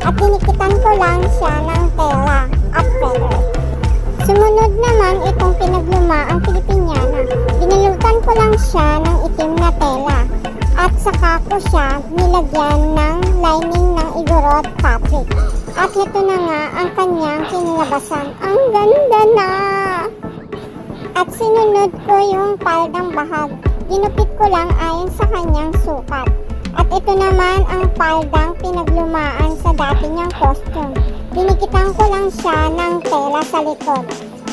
at dinikitan ko lang siya ng tela at feather. Sumunod naman itong pinagluma ang Pilipinyana. Dinalutan ko lang siya ng itim na tela at saka ko siya nilagyan ng lining ng igorot fabric. At ito na nga ang kanyang kinilabasan. Ang ganda na! At sinunod ko yung paldang bahag. Ginupit ko lang ayon sa kanyang sukat. At ito naman ang paldang pinaglumaan sa dati niyang costume. Dinikitan ko lang siya ng tela sa likod.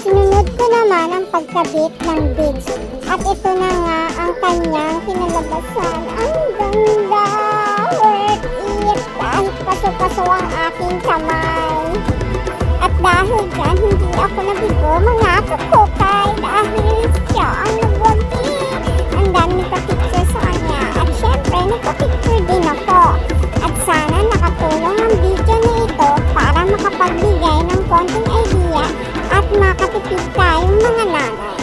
Sinunod ko naman ang pagkabit ng beads. At ito na nga ang kanyang kinalabasan. Ang ganda! Worth it! Kahit paso-paso ang aking kamay. At dahil dyan, hindi ako nabigo mga kakokay. Dahil siya ang nagwagi. Ang dami nagpa-picture sa kanya. At syempre, nagpa-picture din ako. At sana nakatulong ang video na ito para makapagbigay ng konting idea at makatipid tayong mga nanay.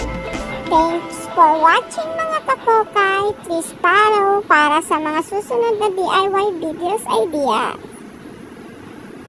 Thanks for watching mga kakokay. Please follow para sa mga susunod na DIY videos idea.